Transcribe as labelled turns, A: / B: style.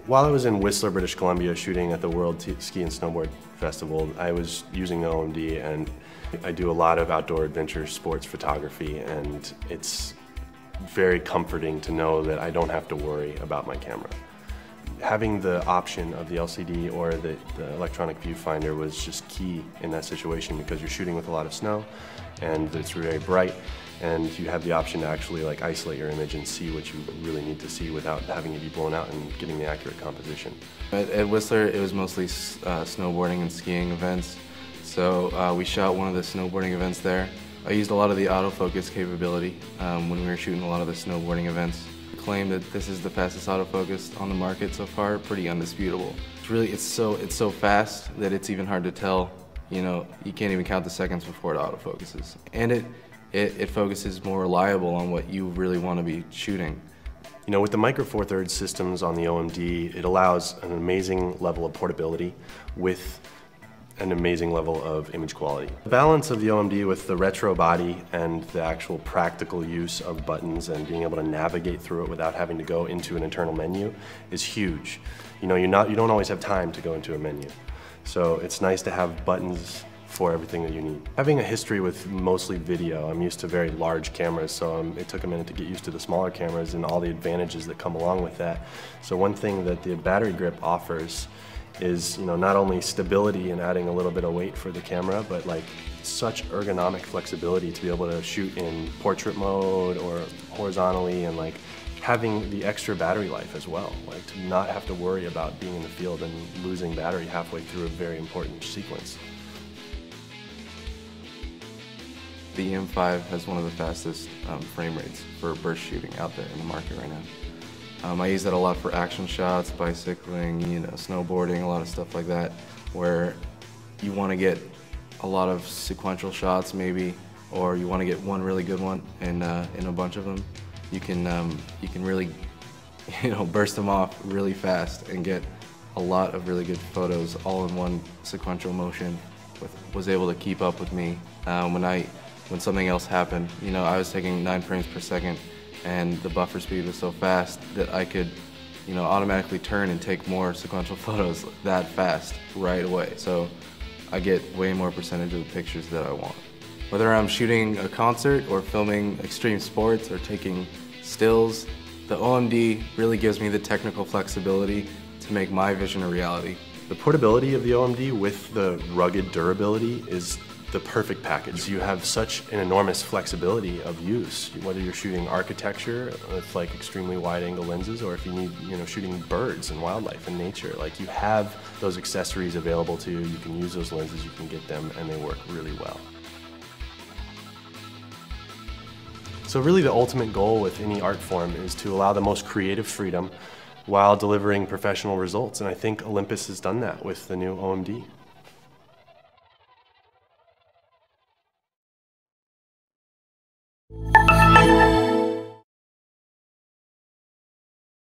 A: While I was in Whistler, British Columbia shooting at the World Ski and Snowboard Festival, I was using the OMD, and I do a lot of outdoor adventure sports photography, and it's very comforting to know that I don't have to worry about my camera. Having the option of the LCD or the electronic viewfinder was just key in that situation, because you're shooting with a lot of snow and it's very bright, and you have the option to actually like isolate your image and see what you really need to see without having it be blown out and getting the accurate composition.
B: At Whistler, it was mostly snowboarding and skiing events, so we shot one of the snowboarding events there. I used a lot of the autofocus capability when we were shooting a lot of the snowboarding events. Claim that this is the fastest autofocus on the market so far, pretty undisputable. It's so fast that it's even hard to tell. You know, you can't even count the seconds before it autofocuses. And it focuses more reliable on what you really want to be shooting.
A: You know, with the Micro Four Thirds systems on the OMD, it allows an amazing level of portability with an amazing level of image quality. The balance of the OMD with the retro body and the actual practical use of buttons and being able to navigate through it without having to go into an internal menu is huge. You know, you don't always have time to go into a menu. So it's nice to have buttons for everything that you need. Having a history with mostly video, I'm used to very large cameras, so it took a minute to get used to the smaller cameras and all the advantages that come along with that. So one thing that the battery grip offers is, you know, not only stability and adding a little bit of weight for the camera, but like such ergonomic flexibility to be able to shoot in portrait mode or horizontally, and like having the extra battery life as well, like to not have to worry about being in the field and losing battery halfway through a very important sequence.
B: The E-M5 has one of the fastest frame rates for burst shooting out there in the market right now. I use that a lot for action shots, bicycling, you know, snowboarding, a lot of stuff like that, where you want to get a lot of sequential shots maybe, or you want to get one really good one in a bunch of them. You can really, you know, burst them off really fast and get a lot of really good photos all in one sequential motion. Was able to keep up with me when something else happened. You know, I was taking 9 frames per second, and the buffer speed was so fast that I could, you know, automatically turn and take more sequential photos that fast right away. So I get way more percentage of the pictures that I want. Whether I'm shooting a concert or filming extreme sports or taking stills, the OMD really gives me the technical flexibility to make my vision a reality.
A: The portability of the OMD with the rugged durability is the perfect package. You have such an enormous flexibility of use, whether you're shooting architecture with like extremely wide angle lenses, or if you need, you know, shooting birds and wildlife and nature. Like, you have those accessories available to you. You can use those lenses, you can get them, and they work really well. So really the ultimate goal with any art form is to allow the most creative freedom while delivering professional results, and I think Olympus has done that with the new OMD.